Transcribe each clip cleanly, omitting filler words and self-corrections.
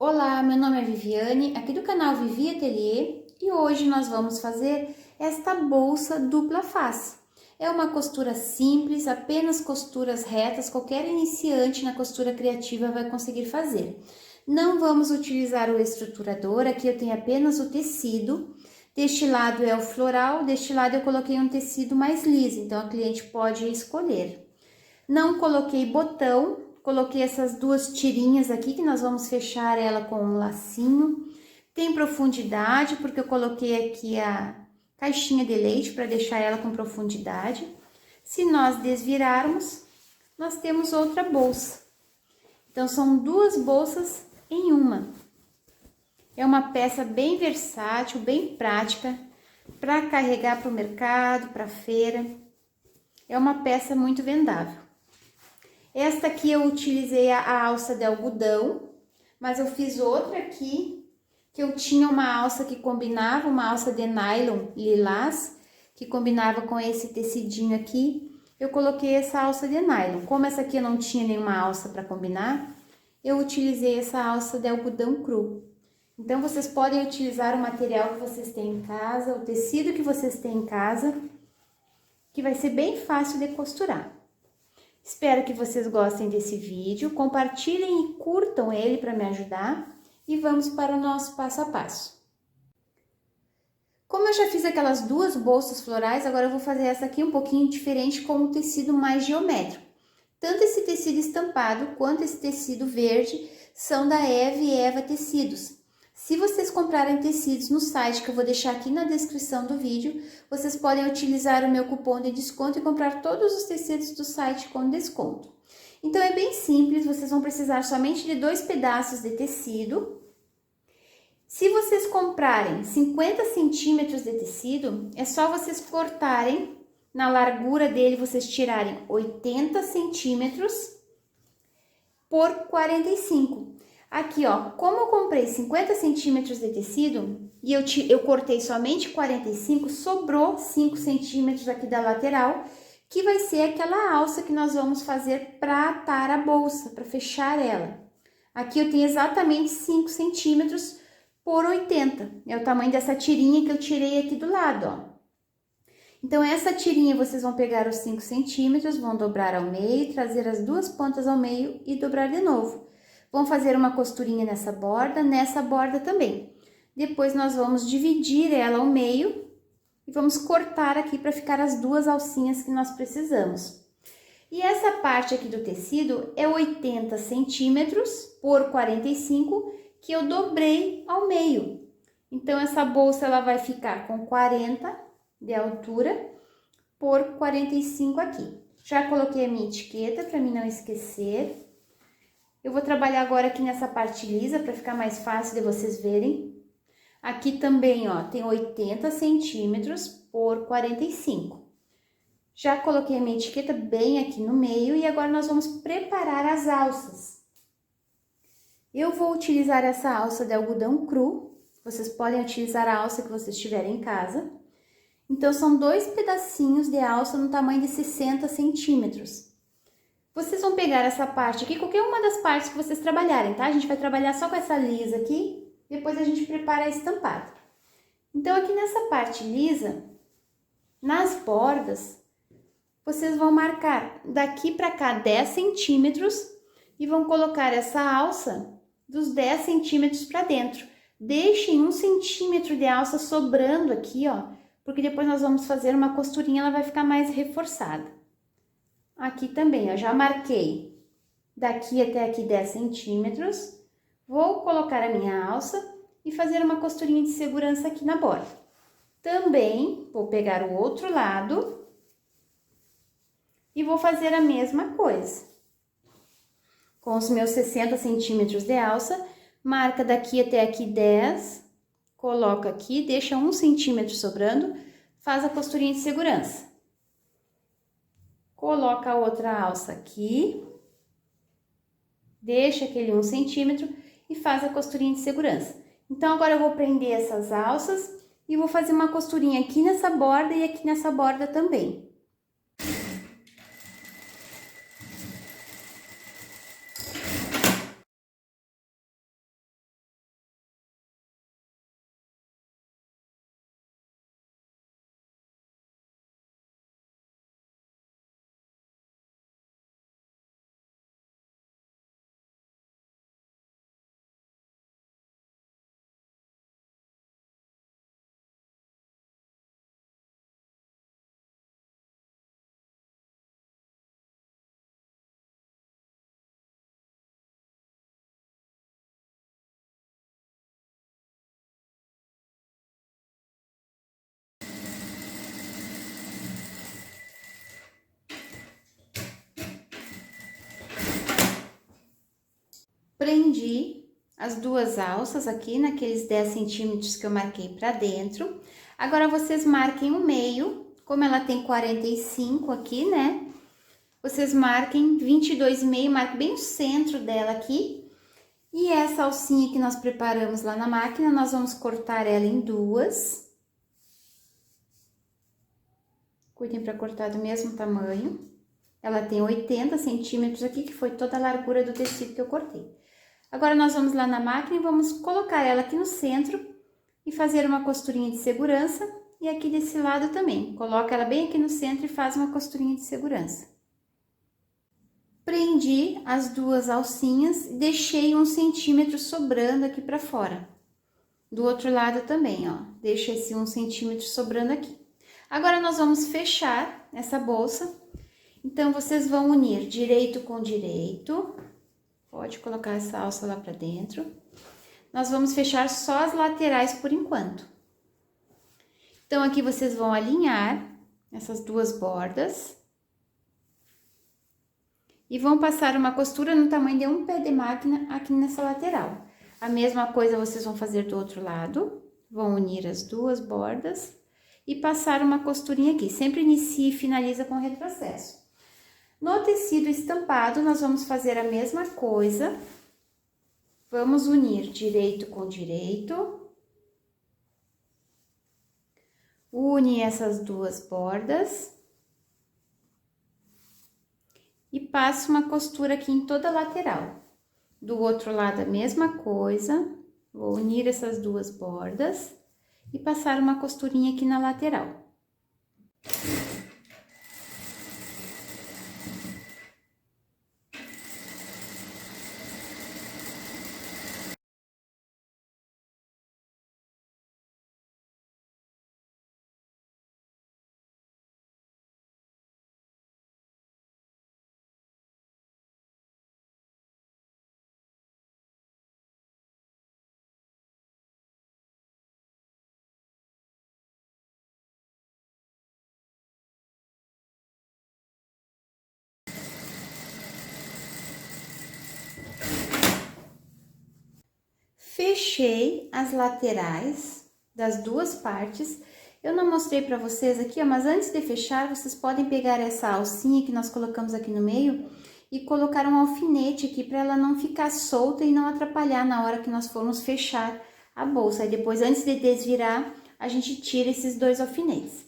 Olá, meu nome é Viviane, aqui do canal Vivi Ateliê, e hoje nós vamos fazer esta bolsa dupla face. É uma costura simples, apenas costuras retas, qualquer iniciante na costura criativa vai conseguir fazer. Não vamos utilizar o estruturador, aqui eu tenho apenas o tecido. Deste lado é o floral, deste lado eu coloquei um tecido mais liso, então a cliente pode escolher. Não coloquei botão, coloquei essas duas tirinhas aqui que nós vamos fechar ela com um lacinho. Tem profundidade porque eu coloquei aqui a caixinha de leite para deixar ela com profundidade. Se nós desvirarmos, nós temos outra bolsa. Então, são duas bolsas em uma. É uma peça bem versátil, bem prática, para carregar para o mercado, para a feira. É uma peça muito vendável. Esta aqui eu utilizei a alça de algodão, mas eu fiz outra aqui, que eu tinha uma alça que combinava, uma alça de nylon lilás, que combinava com esse tecidinho aqui. Eu coloquei essa alça de nylon. Como essa aqui eu não tinha nenhuma alça para combinar, eu utilizei essa alça de algodão cru. Então, vocês podem utilizar o material que vocês têm em casa, o tecido que vocês têm em casa, que vai ser bem fácil de costurar. Espero que vocês gostem desse vídeo, compartilhem e curtam ele para me ajudar e vamos para o nosso passo a passo. Como eu já fiz aquelas duas bolsas florais, agora eu vou fazer essa aqui um pouquinho diferente com um tecido mais geométrico. Tanto esse tecido estampado quanto esse tecido verde são da Eve Eva Tecidos. Se vocês comprarem tecidos no site, que eu vou deixar aqui na descrição do vídeo, vocês podem utilizar o meu cupom de desconto e comprar todos os tecidos do site com desconto. Então, é bem simples, vocês vão precisar somente de 2 pedaços de tecido. Se vocês comprarem 50 centímetros de tecido, é só vocês cortarem, na largura dele, vocês tirarem 80 centímetros por 45. Aqui, ó, como eu comprei 50 centímetros de tecido e eu cortei somente 45, sobrou 5 centímetros aqui da lateral, que vai ser aquela alça que nós vamos fazer para atar a bolsa, para fechar ela. Aqui eu tenho exatamente 5 centímetros por 80, é o tamanho dessa tirinha que eu tirei aqui do lado, ó. Então, essa tirinha vocês vão pegar os 5 centímetros, vão dobrar ao meio, trazer as duas pontas ao meio e dobrar de novo. Vão fazer uma costurinha nessa borda também. Depois, nós vamos dividir ela ao meio e vamos cortar aqui para ficar as duas alcinhas que nós precisamos. E essa parte aqui do tecido é 80 centímetros por 45 que eu dobrei ao meio. Então, essa bolsa ela vai ficar com 40 de altura por 45 aqui. Já coloquei a minha etiqueta para mim não esquecer. Eu vou trabalhar agora aqui nessa parte lisa para ficar mais fácil de vocês verem. Aqui também, ó, tem 80 centímetros por 45. Já coloquei a minha etiqueta bem aqui no meio e agora nós vamos preparar as alças. Eu vou utilizar essa alça de algodão cru. Vocês podem utilizar a alça que vocês tiverem em casa. Então, são 2 pedacinhos de alça no tamanho de 60 centímetros. Vocês vão pegar essa parte aqui, qualquer uma das partes que vocês trabalharem, tá? A gente vai trabalhar só com essa lisa aqui, depois a gente prepara a estampada. Então, aqui nessa parte lisa, nas bordas, vocês vão marcar daqui pra cá 10 centímetros e vão colocar essa alça dos 10 centímetros pra dentro. Deixem 1 centímetro de alça sobrando aqui, ó, porque depois nós vamos fazer uma costurinha, ela vai ficar mais reforçada. Aqui também, ó, já marquei daqui até aqui 10 centímetros. Vou colocar a minha alça e fazer uma costurinha de segurança aqui na borda. Também vou pegar o outro lado e vou fazer a mesma coisa. Com os meus 60 centímetros de alça, marca daqui até aqui 10, coloca aqui, deixa 1 centímetro sobrando, faz a costurinha de segurança. Coloca a outra alça aqui, deixa aquele 1 centímetro e faz a costurinha de segurança. Então, agora eu vou prender essas alças e vou fazer uma costurinha aqui nessa borda e aqui nessa borda também. Prendi as duas alças aqui naqueles 10 centímetros que eu marquei pra dentro. Agora, vocês marquem o meio, como ela tem 45 aqui, né? Vocês marquem 22,5, marque bem o centro dela aqui. E essa alcinha que nós preparamos lá na máquina, nós vamos cortar ela em duas. Cuidem para cortar do mesmo tamanho. Ela tem 80 centímetros aqui, que foi toda a largura do tecido que eu cortei. Agora, nós vamos lá na máquina e vamos colocar ela aqui no centro e fazer uma costurinha de segurança. E aqui desse lado também. Coloca ela bem aqui no centro e faz uma costurinha de segurança. Prendi as duas alcinhas e deixei 1 centímetro sobrando aqui pra fora. Do outro lado também, ó. Deixa esse 1 centímetro sobrando aqui. Agora, nós vamos fechar essa bolsa. Então, vocês vão unir direito com direito. Pode colocar essa alça lá pra dentro. Nós vamos fechar só as laterais por enquanto. Então, aqui vocês vão alinhar essas duas bordas. E vão passar uma costura no tamanho de um pé de máquina aqui nessa lateral. A mesma coisa vocês vão fazer do outro lado. Vão unir as duas bordas e passar uma costurinha aqui. Sempre inicia e finaliza com retrocesso. No tecido estampado, nós vamos fazer a mesma coisa. Vamos unir direito com direito. Une essas duas bordas. E passo uma costura aqui em toda a lateral. Do outro lado, a mesma coisa. Vou unir essas duas bordas e passar uma costurinha aqui na lateral. Fechei as laterais das duas partes. Eu não mostrei pra vocês aqui, ó, mas antes de fechar, vocês podem pegar essa alcinha que nós colocamos aqui no meio e colocar um alfinete aqui pra ela não ficar solta e não atrapalhar na hora que nós formos fechar a bolsa. Aí depois, antes de desvirar, a gente tira esses dois alfinetes.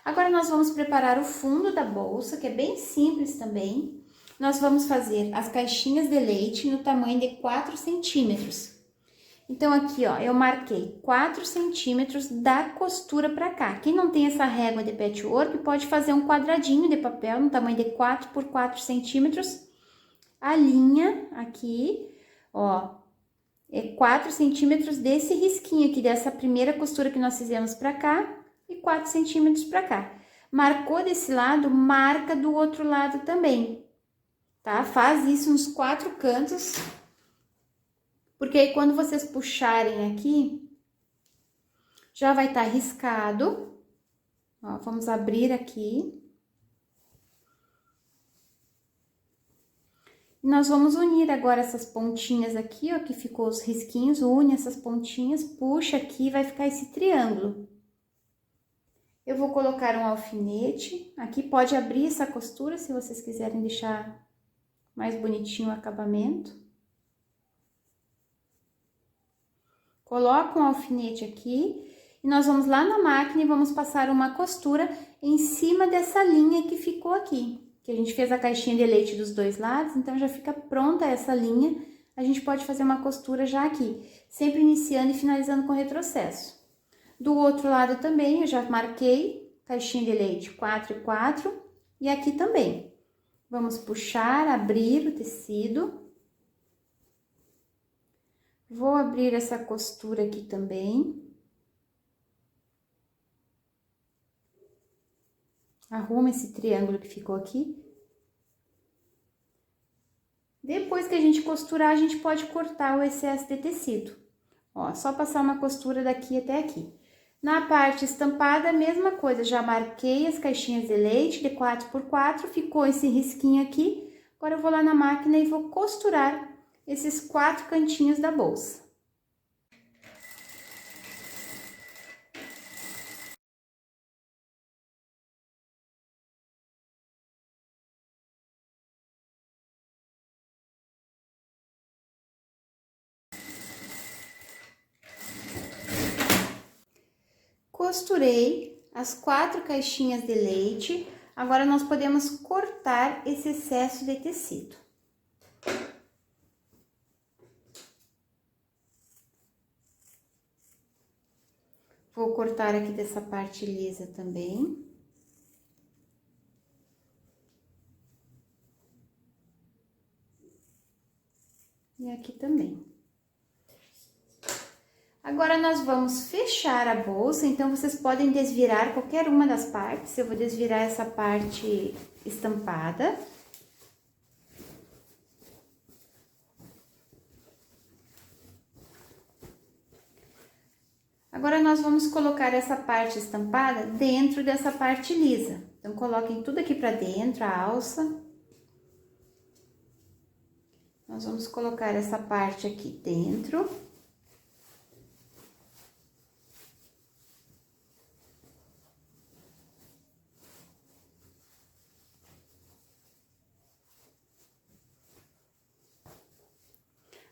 Agora, nós vamos preparar o fundo da bolsa, que é bem simples também. Nós vamos fazer as caixinhas de leite no tamanho de 4 centímetros. Então, aqui, ó, eu marquei 4 centímetros da costura pra cá. Quem não tem essa régua de patchwork, pode fazer um quadradinho de papel no tamanho de 4 por 4 centímetros. A linha aqui, ó, é 4 centímetros desse risquinho aqui, dessa primeira costura que nós fizemos pra cá, e 4 centímetros pra cá. Marcou desse lado, marca do outro lado também, tá? Faz isso nos 4 cantos. Porque aí, quando vocês puxarem aqui, já vai estar riscado. Ó, vamos abrir aqui. E nós vamos unir agora essas pontinhas aqui, ó, que ficou os risquinhos. Une essas pontinhas, puxa aqui, vai ficar esse triângulo. Eu vou colocar um alfinete. Aqui pode abrir essa costura, se vocês quiserem deixar mais bonitinho o acabamento. Coloca um alfinete aqui e nós vamos lá na máquina e vamos passar uma costura em cima dessa linha que ficou aqui. Que a gente fez a caixinha de leite dos dois lados, então já fica pronta essa linha. A gente pode fazer uma costura já aqui, sempre iniciando e finalizando com retrocesso. Do outro lado também, eu já marquei caixinha de leite 4 e 4 e aqui também. Vamos puxar, abrir o tecido. Vou abrir essa costura aqui também. Arruma esse triângulo que ficou aqui. Depois que a gente costurar, a gente pode cortar o excesso de tecido. Ó, só passar uma costura daqui até aqui. Na parte estampada, a mesma coisa. Já marquei as caixinhas de leite de 4 por 4, ficou esse risquinho aqui. Agora, eu vou lá na máquina e vou costurar esses 4 cantinhos da bolsa. Costurei as 4 caixinhas de leite, agora nós podemos cortar esse excesso de tecido. Vou cortar aqui dessa parte lisa também. E aqui também. Agora, nós vamos fechar a bolsa, então, vocês podem desvirar qualquer uma das partes. Eu vou desvirar essa parte estampada. Agora, nós vamos colocar essa parte estampada dentro dessa parte lisa. Então, coloquem tudo aqui pra dentro, a alça. Nós vamos colocar essa parte aqui dentro.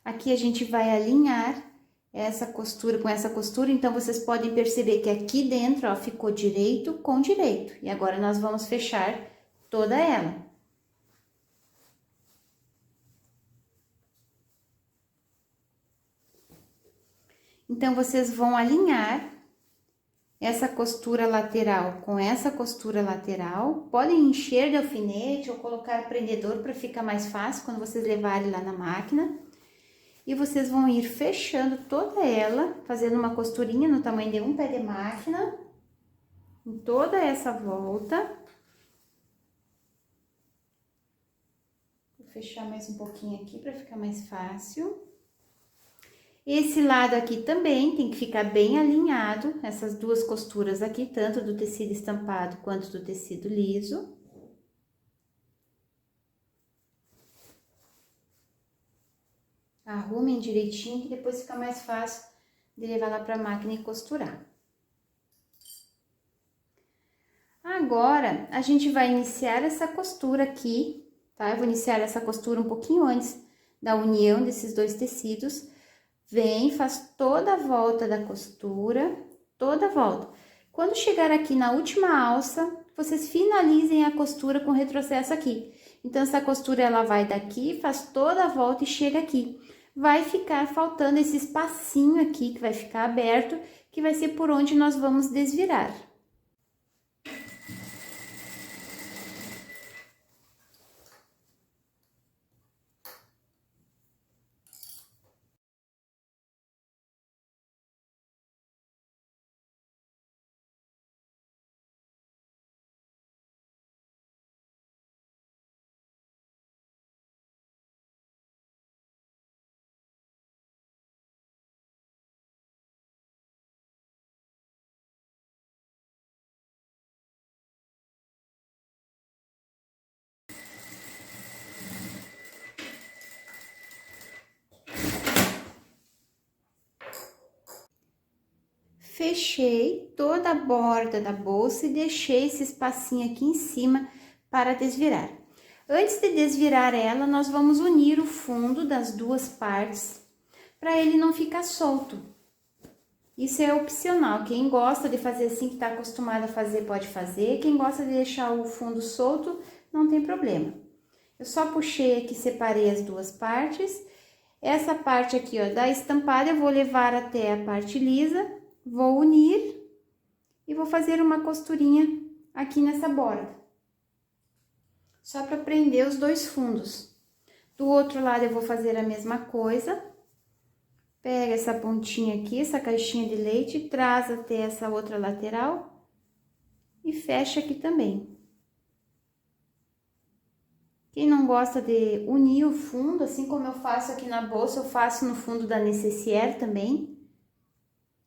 Aqui a gente vai alinhar essa costura com essa costura, então vocês podem perceber que aqui dentro, ó, ficou direito com direito. E agora nós vamos fechar toda ela. Então, vocês vão alinhar essa costura lateral com essa costura lateral. Podem encher de alfinete ou colocar prendedor para ficar mais fácil quando vocês levarem lá na máquina. E vocês vão ir fechando toda ela, fazendo uma costurinha no tamanho de um pé de máquina, em toda essa volta. Vou fechar mais um pouquinho aqui para ficar mais fácil. Esse lado aqui também tem que ficar bem alinhado, essas duas costuras aqui, tanto do tecido estampado quanto do tecido liso. Arrumem direitinho, que depois fica mais fácil de levar lá para a máquina e costurar. Agora, a gente vai iniciar essa costura aqui, tá? Eu vou iniciar essa costura um pouquinho antes da união desses dois tecidos. Vem, faz toda a volta da costura, toda a volta. Quando chegar aqui na última alça, vocês finalizem a costura com retrocesso aqui. Então, essa costura, ela vai daqui, faz toda a volta e chega aqui. Vai ficar faltando esse espacinho aqui, que vai ficar aberto, que vai ser por onde nós vamos desvirar. Fechei toda a borda da bolsa e deixei esse espacinho aqui em cima para desvirar. Antes de desvirar ela, nós vamos unir o fundo das duas partes para ele não ficar solto. Isso é opcional, quem gosta de fazer assim, que está acostumado a fazer, pode fazer. Quem gosta de deixar o fundo solto, não tem problema. Eu só puxei aqui, separei as duas partes. Essa parte aqui, ó, da estampada, eu vou levar até a parte lisa. Vou unir e vou fazer uma costurinha aqui nessa borda. Só para prender os dois fundos. Do outro lado eu vou fazer a mesma coisa. Pega essa pontinha aqui, essa caixinha de leite, traz até essa outra lateral e fecha aqui também. Quem não gosta de unir o fundo, assim como eu faço aqui na bolsa, eu faço no fundo da necessaire também.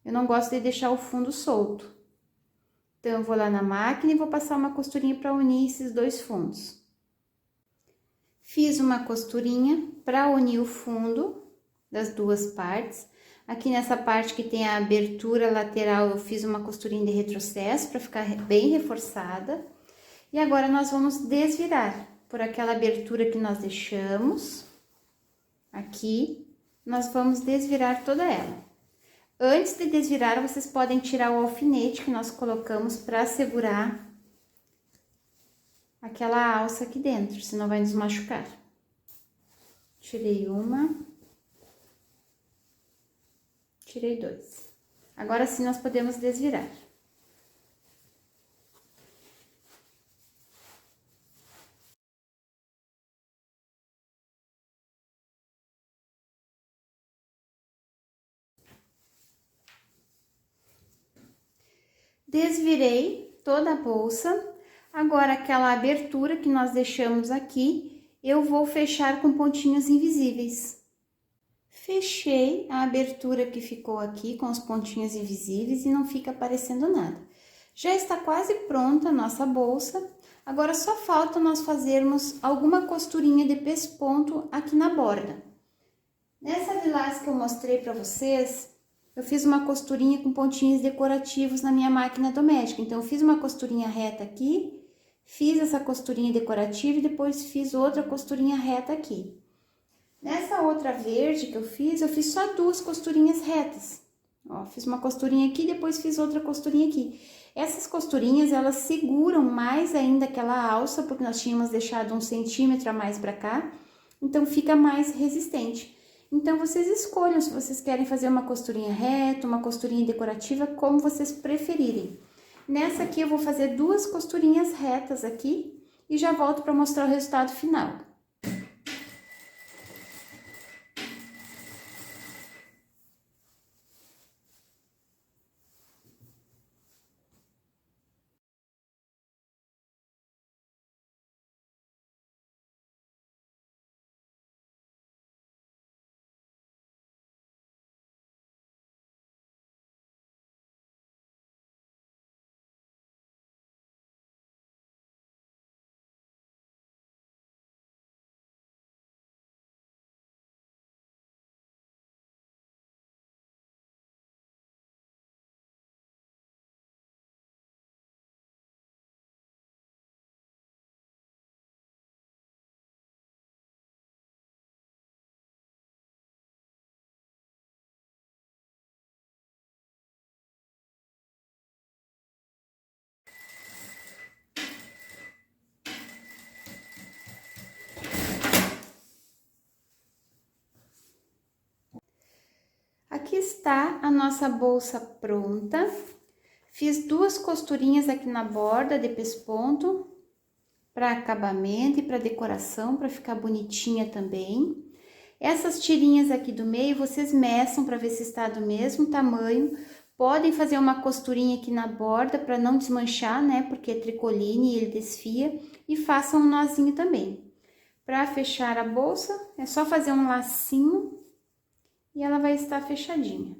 Eu não gosto de deixar o fundo solto. Então, eu vou lá na máquina e vou passar uma costurinha para unir esses dois fundos. Fiz uma costurinha para unir o fundo das duas partes. Aqui nessa parte que tem a abertura lateral, eu fiz uma costurinha de retrocesso para ficar bem reforçada. E agora nós vamos desvirar por aquela abertura que nós deixamos. Aqui, nós vamos desvirar toda ela. Antes de desvirar, vocês podem tirar o alfinete que nós colocamos para segurar aquela alça aqui dentro, senão vai nos machucar. Tirei uma. Tirei dois. Agora sim nós podemos desvirar. Desvirei toda a bolsa. Agora, aquela abertura que nós deixamos aqui, eu vou fechar com pontinhos invisíveis. Fechei a abertura que ficou aqui com os pontinhos invisíveis e não fica aparecendo nada. Já está quase pronta a nossa bolsa. Agora, só falta nós fazermos alguma costurinha de pesponto aqui na borda. Nessa lilás que eu mostrei para vocês, eu fiz uma costurinha com pontinhos decorativos na minha máquina doméstica. Então, eu fiz uma costurinha reta aqui, fiz essa costurinha decorativa e depois fiz outra costurinha reta aqui. Nessa outra verde que eu fiz só duas costurinhas retas. Ó, fiz uma costurinha aqui, depois fiz outra costurinha aqui. Essas costurinhas, elas seguram mais ainda aquela alça, porque nós tínhamos deixado 1 centímetro a mais pra cá. Então, fica mais resistente. Então, vocês escolham se vocês querem fazer uma costurinha reta, uma costurinha decorativa, como vocês preferirem. Nessa aqui, eu vou fazer duas costurinhas retas aqui e já volto para mostrar o resultado final. Aqui está a nossa bolsa pronta. Fiz duas costurinhas aqui na borda de pesponto para acabamento e para decoração, para ficar bonitinha também. Essas tirinhas aqui do meio, vocês meçam para ver se está do mesmo tamanho. Podem fazer uma costurinha aqui na borda para não desmanchar, né? Porque é tricoline e ele desfia. E façam um nozinho também. Para fechar a bolsa, é só fazer um lacinho e ela vai estar fechadinha.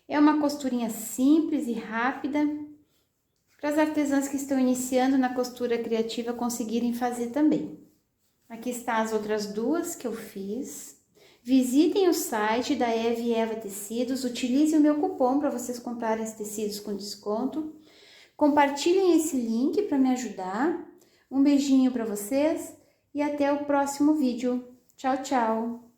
É uma costurinha simples e rápida, para as artesãs que estão iniciando na costura criativa conseguirem fazer também. Aqui está as outras duas que eu fiz. Visitem o site da Eve Eva Tecidos, utilizem o meu cupom para vocês comprarem os tecidos com desconto. Compartilhem esse link para me ajudar. Um beijinho para vocês e até o próximo vídeo. Tchau, tchau!